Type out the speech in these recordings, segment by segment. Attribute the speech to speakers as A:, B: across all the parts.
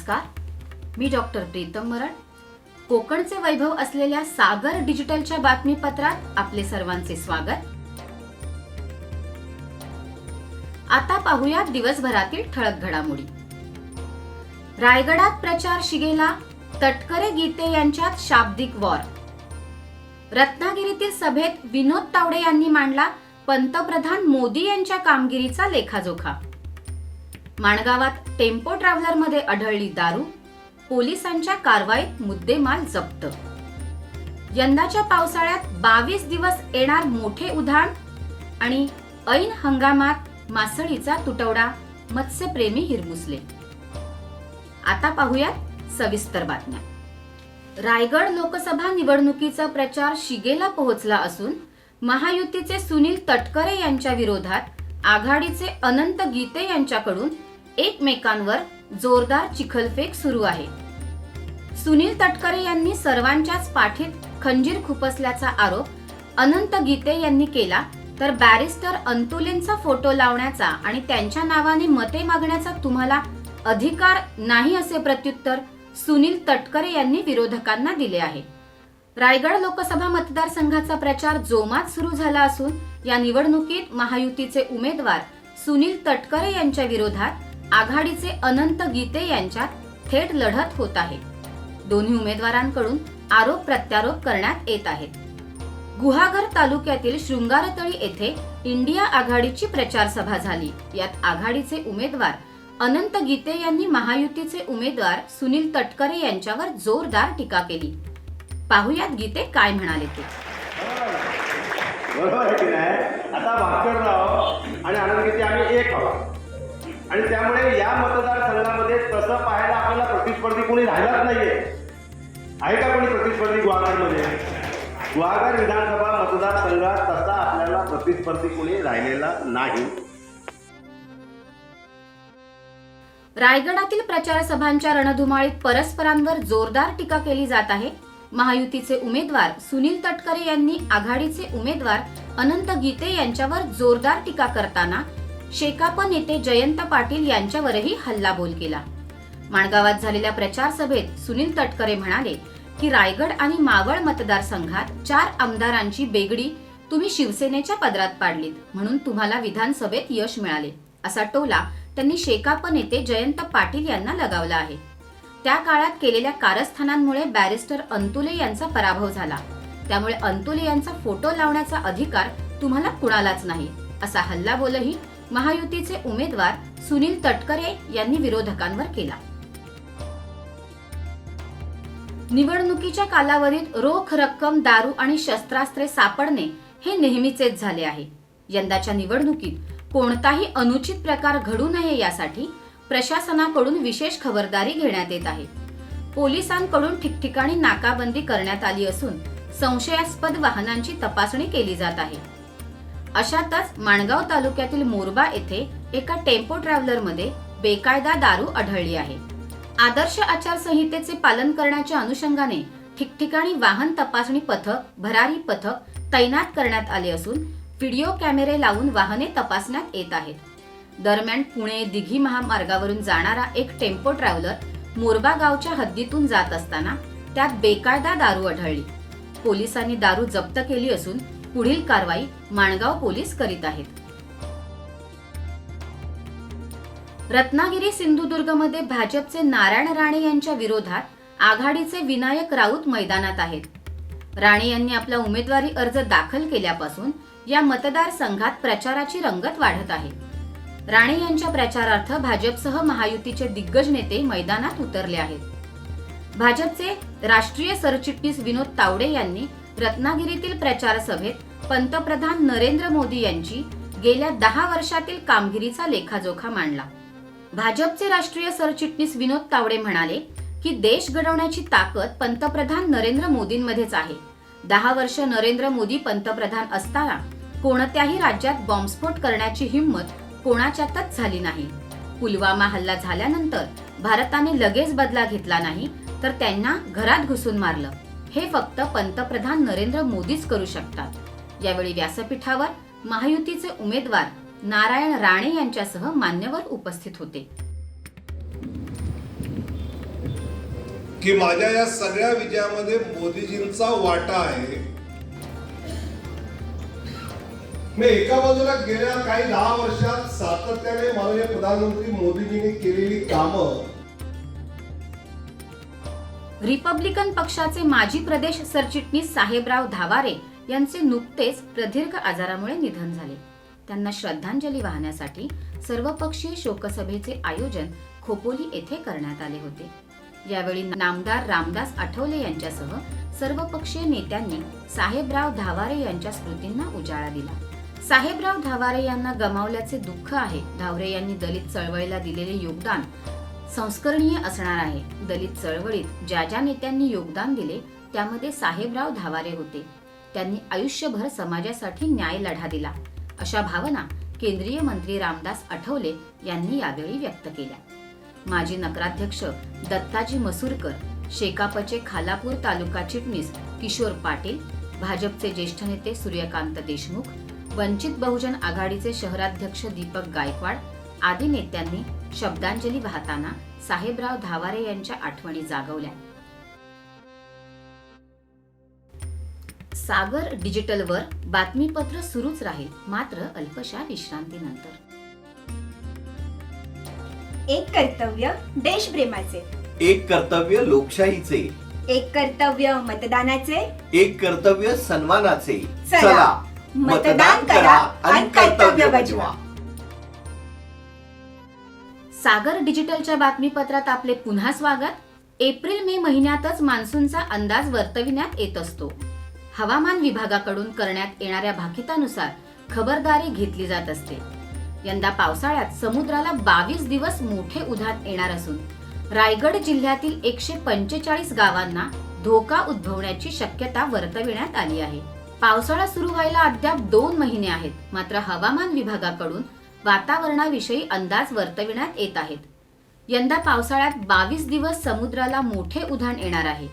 A: नमस्कार, मी डॉक्टर प्रीतम मरण. कोकणचे वैभव असलेल्या सागर डिजिटलच्या बातमीपत्रात आपले सर्वांचे स्वागत. आता पाहूया दिवसभरातील ठळक घडामोडी. रायगडात प्रचार शिगेला, तटकरे गीते यांच्यात शाब्दिक वॉर. रत्नागिरीतील सभेत विनोद तावडे यांनी मांडला पंतप्रधान मोदी यांच्या कामगिरीचा लेखाजोखा. माणगावात टेम्पो ट्रॅव्हलरमध्ये आढळली दारू, पोलिसांच्या कारवाईत मुद्देमाल जप्त. यंदाच्या पावसाळ्यात 22 दिवस येणार मोठे उधाण आणि ऐन हंगामात मासळीचा तुटवडा, मत्स्यप्रेमी हिरमुसले. आता पाहूयात सविस्तर बातम्या. रायगड लोकसभा निवडणुकीचा प्रचार शिगेला पोहोचला असून महायुतीचे सुनील तटकरे यांच्या विरोधात आघाडीचे अनंत गीते यांच्याकडून एकमेकांवर जोरदार चिखलफेक सुरू आहे. सुनील तटकरे यांनी सर्वांच्याच पाठीत खंजीर खुपसल्याचा आरोप अनंत गीते यांनी केला, तर बॅरिस्टर अंतुलेंचा फोटो लावण्याचा आणि त्यांच्या नावाने मते मागण्याचा तुम्हाला अधिकार नाही असे प्रत्युत्तर सुनील तटकरे यांनी विरोधकांना दिले आहे. रायगड लोकसभा मतदारसंघाचा प्रचार जोमात सुरू झाला असून या निवडणुकीत महायुतीचे उमेदवार सुनील तटकरे यांच्या विरोधात आघाडीचे अनंत गीते यांच्यात थेट लढत होत आहे. दोन्ही उमेदवारांकडून आरोप प्रत्यारोप करण्यात येत आहेत. गुहागर तालुक्यातील शृंगारतळी येथे इंडिया आघाडीची प्रचार सभा झाली. यात आघाडीचे उमेदवार अनंत गीते यांनी महायुतीचे उमेदवार सुनील तटकरे यांच्यावर जोरदार टीका केली. पाहुयात गीते काय म्हणाले ते.
B: बरोबर आहे की नाही. आता भास्करराव आणि आनंद गीते आम्ही एक आहोत आणि त्यामुळे या मतदारसंघामध्ये तसं पाहायला आपल्याला प्रतिस्पर्धी कोणी राहिलाच नाहीये. आहे का कोणी प्रतिस्पर्धी गुहागरमध्ये? गुहागर विधानसभा मतदारसंघात तसा आपल्याला प्रतिस्पर्धी कोणी राहिलेला नाही.
A: रायगडातील प्रचार सभांच्या रणधुमाळीत परस्परांवर जोरदार टीका केली जात आहे. महायुतीचे उमेदवार सुनील तटकरे यांनी आघाडीचे उमेदवार अनंत गीते यांच्यावर जोरदार टीका करताना शेकाप नेते जयंत पाटील यांच्यावरही हल्लाबोल केला. माणगावात झालेल्या प्रचार सभेत सुनील तटकरे म्हणाले की रायगड आणि मावळ मतदारसंघात 4 आमदारांची बेगडी तुम्ही शिवसेनेच्या पदरात पाडलीत, म्हणून तुम्हाला विधानसभेत यश मिळाले, असा टोला त्यांनी शेकाप नेते जयंत पाटील यांना लगावला आहे. त्या काळात केलेल्या कारस्थानांमुळे बॅरिस्टर अंतुले यांचा पराभव झाला, त्यामुळे अंतुले यांचा फोटो लावण्याचा अधिकार तुम्हाला कुणालाच नाही, असा हल्लाबोलही महायुतीचे उमेदवार सुनील तटकरे यांनी विरोधकांवर केला. निवडणुकीच्या कालावधीत रोख रक्कम, दारू आणि शस्त्रास्त्रे सापडणे हे नेहमीचेच झाले आहे. यंदाच्या निवडणुकीत कोणताही अनुचित प्रकार घडू नये यासाठी प्रशासनाकडून विशेष खबरदारी घेण्यात येत आहे. पोलिसांकडून ठिकठिकाणी नाकाबंदी करण्यात आली असून संशयास्पद वाहनांची तपासणी केली जात आहे. अशातच माणगाव तालुक्यातील मोरबा येथे एका टेम्पो ट्रॅव्हलरमध्ये बेकायदा दारू आढळली आहे. आदर्श आचारसंहितेचे पालन करण्याच्या अनुषंगाने ठिकठिकाणी वाहन तपासणी पथक, भरारी पथक तैनात करण्यात आले असून व्हिडिओ कॅमेरे लावून वाहने तपासण्यात येत आहेत. दरम्यान पुणे दिघी महामार्गावरून जाणारा एक टेम्पो ट्रॅव्हलर मोरबा गावच्या हद्दीतून जात असताना त्यात बेकायदा दारू आढळली. पोलिसांनी दारू जप्त केली असून पुढील कारवाई माणगाव पोलीस करीत आहेत. रत्नागिरी सिंधुदुर्गमध्ये भाजपचे नारायण राणे यांच्या विरोधात आघाडीचे विनायक राऊत मैदानात आहेत. राणे यांनी आपला उमेदवारी अर्ज दाखल केल्यापासून या मतदारसंघात प्रचाराची रंगत वाढत आहे. राणे यांच्या प्रचारार्थ भाजपसह महायुतीचे दिग्गज नेते मैदानात उतरले आहेत. भाजपचे राष्ट्रीय सरचिटणीस विनोद तावडे यांनी रत्नागिरीतील प्रचार सभेत पंतप्रधान नरेंद्र मोदी यांची गेल्या 10 वर्षातील कामगिरीचा लेखाजोखा मांडला. भाजपचे राष्ट्रीय सरचिटणीस विनोद तावडे म्हणाले की देश घडवण्याची ताकद पंतप्रधान नरेंद्र मोदींमध्येच आहे. 10 वर्ष नरेंद्र मोदी पंतप्रधान असताना कोणत्याही राज्यात बॉम्बस्फोट करण्याची हिंमत कोणाच्यातच झाली नाही. पुलवामा हल्ला झाल्यानंतर भारताने लगेच बदला घेतला नाही, तर त्यांना घरात घुसून मारलं. हे फक्त पंतप्रधान नरेंद्र मोदीच करू शकतात. यावेळी व्यासपीठावर महायुतीचे उमेदवार नारायण राणे यांच्यासह मान्यवर उपस्थित होते.
C: की माझ्या या सगळ्या विजयामध्ये मोदीजींचा वाटा आहे. मी एका बाजूला गेल्या काही 10 वर्षात सातत्याने माननीय प्रधानमंत्री मोदीजींनी केलेली कामं,
A: रिपब्लिकन पक्षाचे माजी प्रदेश सरचिटणीस साहेबराव धावारे यांचे नुकतेच प्रदीर्घ आजारामुळे निधन झाले. त्यांना श्रद्धांजली वाहण्यासाठी सर्वपक्षीय शोकसभेचे आयोजन खोपोली येथे करण्यात आले होते. यावेळी नामदार रामदास आठवले यांच्यासह सर्वपक्षीय नेत्यांनी साहेबराव धावारे यांच्या स्मृतींना उजाळा दिला. साहेबराव धावारे यांना गमावल्याचे दुःख आहे. धावरे यांनी दलित चळवळीला दिलेले योगदान संस्मरणीय असणार आहे. दलित चळवळीत ज्या ज्या नेत्यांनी योगदान दिले त्यामध्ये साहेबराव धावारे होते. त्यांनी आयुष्यभर समाजासाठी न्याय लढा दिला, अशा भावना केंद्रीय मंत्री रामदास आठवले यांनी यावेळी व्यक्त केल्या. माजी नगराध्यक्ष दत्ताजी मसूरकर, शेकापचे खालापूर तालुका चिटणीस किशोर पाटील, भाजपचे ज्येष्ठ नेते सूर्यकांत देशमुख, वंचित बहुजन आघाडीचे शहराध्यक्ष दीपक गायकवाड आदी नेत्यांनी शब्दांजली वाहताना साहेबराव धावारे यांच्या आठवणी जागवल्या. सागर डिजिटलवर बातमीपत्र सुरूच राहील, मात्र अल्पशा विश्रांतीनंतर.
D: एक कर्तव्य देशप्रेमाचे,
E: एक कर्तव्य लोकशाहीचे,
D: एक कर्तव्य मतदानाचे,
E: एक कर्तव्य सन्मानाचे.
D: चला, मतदान करा आणि कर्तव्य बजवा.
A: सागर डिजिटलच्या बातमीपत्रात आपले पुन्हा स्वागत. एप्रिल मे महिन्यातच मान्सूनचा अंदाज वर्तविण्यात येत असतो. हवामान विभागाकडून करण्यात येणाऱ्या भाकितानुसार खबरदारी घेतली जात असते. यंदा पावसाळ्यात समुद्राला 22 दिवस मोठे उधाण येणार असून रायगड जिल्ह्यातील 145 गावांना धोका उद्भवण्याची शक्यता वर्तविण्यात आली आहे. पावसाळा सुरू व्हायला अद्याप 2 महिने आहेत, मात्र हवामान विभागाकडून वातावरणाविषयी अंदाज वर्तविण्यात येत आहेत. यंदा पावसाळ्यात 22 दिवस समुद्राला मोठे उधाण येणार आहे.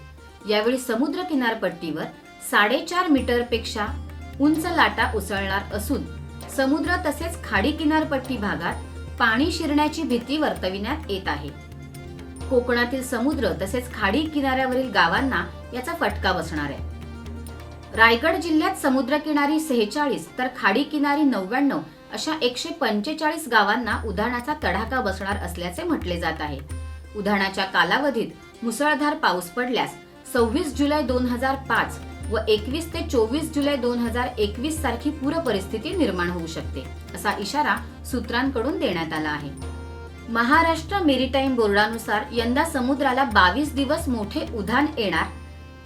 A: यावेळी समुद्र किनारपट्टीवर 4.5 मीटरपेक्षा उंच लाटा उसळणार असून समुद्र तसेच खाडी किनारपट्टी भागात पाणी शिरण्याची भीती वर्तविण्यात येत आहे. कोकणातील समुद्र तसेच खाडी किनाऱ्यावरील गावांना याचा फटका बसणार आहे. रायगड जिल्ह्यात समुद्रकिनारी 46 तर खाडी किनारी 99 अशा 145 गावांना उधाणाचा तडाखा बसणार असल्याचे म्हटले जात आहे. उधाणाच्या कालावधीत मुसळधार पाऊस पडल्यास 26 जुलै 2005 व 21 ते 24 जुलै 2021 सारखी पूर परिस्थिती निर्माण होऊ शकते, असा इशारा सूत्रांकडून देण्यात आला आहे. महाराष्ट्र मेरीटाईम बोर्डानुसार यंदा समुद्राला 22 दिवस मोठे उधाण येणार,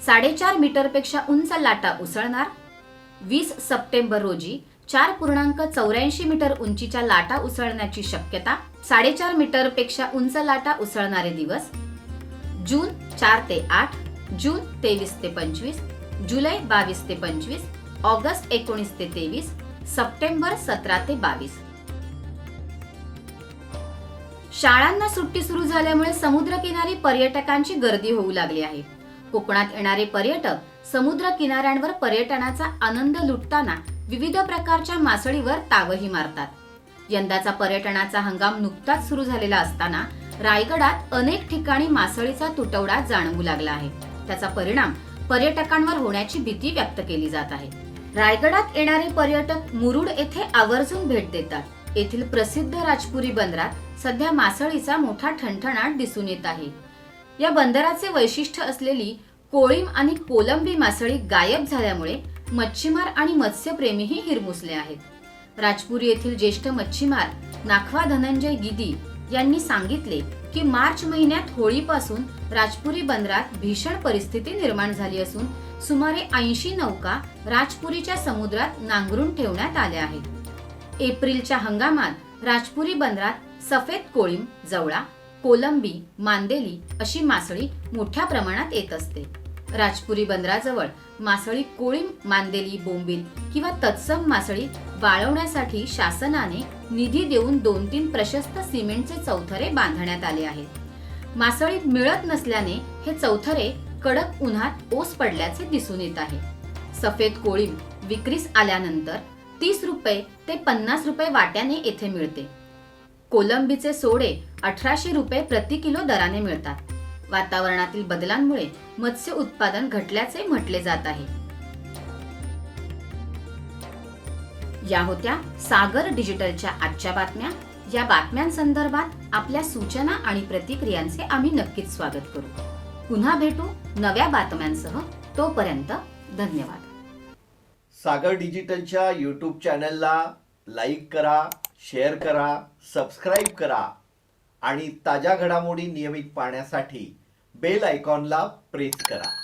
A: 4.5 मीटरपेक्षा उंच लाटा उसळणार. 20 सप्टेंबर रोजी 4.84 मीटर उंचीच्या लाटा उसळण्याची शक्यता. 4.5 मीटरपेक्षा उंच लाटा उसळणारे दिवस जून 4 ते 8, जून 23 ते 25, जुलै 22 ते 25, ऑगस्ट 19 ते 23, सप्टेंबर 17 ते 22. शाळांना सुट्टी सुरू झाल्यामुळे समुद्रकिनारी पर्यटकांची गर्दी होऊ लागली आहे. कोकणात येणारे पर्यटक समुद्र किनाऱ्यांवर पर्यटनाचा आनंद लुटताना विविध प्रकारच्या मासळीवर तावही मारतात. यंदाचा पर्यटनाचा हंगाम नुकताच सुरू झालेला असताना रायगडात अनेक ठिकाणी मासळीचा तुटवडा जाणवू लागला आहे. त्याचा परिणाम पर्यटकांवर होण्याची भीती व्यक्त केली जात आहे. रायगडात येणारे पर्यटक मुरुड येथे आवर्जून भेट देतात. येथील प्रसिद्ध राजपुरी बंदरात सध्या मासळीचा मोठा ठणठणाट दिसून येत आहे. या बंदराचे वैशिष्ट्य असलेली कोळीम आणि कोलंबी मासळी गायब झाल्यामुळे मच्छीमार आणि मत्स्यप्रेमीही हिरमुसले आहेत. राजपुरी येथील ज्येष्ठ मच्छीमार नाखवा धनंजय गिदी यांनी सांगितले की मार्च महिन्यात होळीपासून राजपुरी बंदरात भीषण परिस्थिती निर्माण झाली असून सुमारे 80 नौका राजपुरीच्या समुद्रात नांगरून ठेवण्यात आल्या आहेत. एप्रिलच्या हंगामात राजपुरी बंदरात सफेद कोळीम, जवळा, कोलंबी, मांदेली अशी मासळी मोठ्या प्रमाणात येत असते. राजपुरी बंदराजवळ मासळी कोळीम, मांदेली, बोंबील किंवा तत्सम मासळी वाळवण्यासाठी शासनाने निधी देऊन 2-3 प्रशस्त सिमेंटचे चौथरे बांधण्यात आले आहेत. मासळी मिळत नसल्याने हे चौथरे कडक उन्हात ओस पडल्याचे दिसून येत आहे. सफेद कोळीम विक्रीस आल्यानंतर 30 रुपये ते 50 रुपये वाट्याने येथे मिळते. कोलंबीचे सोडे 1800 रुपये प्रति किलो दराने मिळतात. वातावरणातील बदलांमुळे मत्स्य उत्पादन घटल्याचे म्हटले जात आहे. या होत्या सागर डिजिटलच्या आजच्या बातम्या. या बातम्यांसंदर्भात आपल्या सूचना आणि प्रतिक्रियांचे आम्ही नक्कीच स्वागत करू. पुन्हा भेटू नव्या बातम्यांसह. तोपर्यंत धन्यवाद.
E: सागर डिजिटलच्या यूट्यूब चॅनलला लाईक करा, शेअर करा, सबस्क्राईब करा आणि ताज्या घडामोडी नियमित पाहण्यासाठी बेल आयकॉनला प्रेस करा.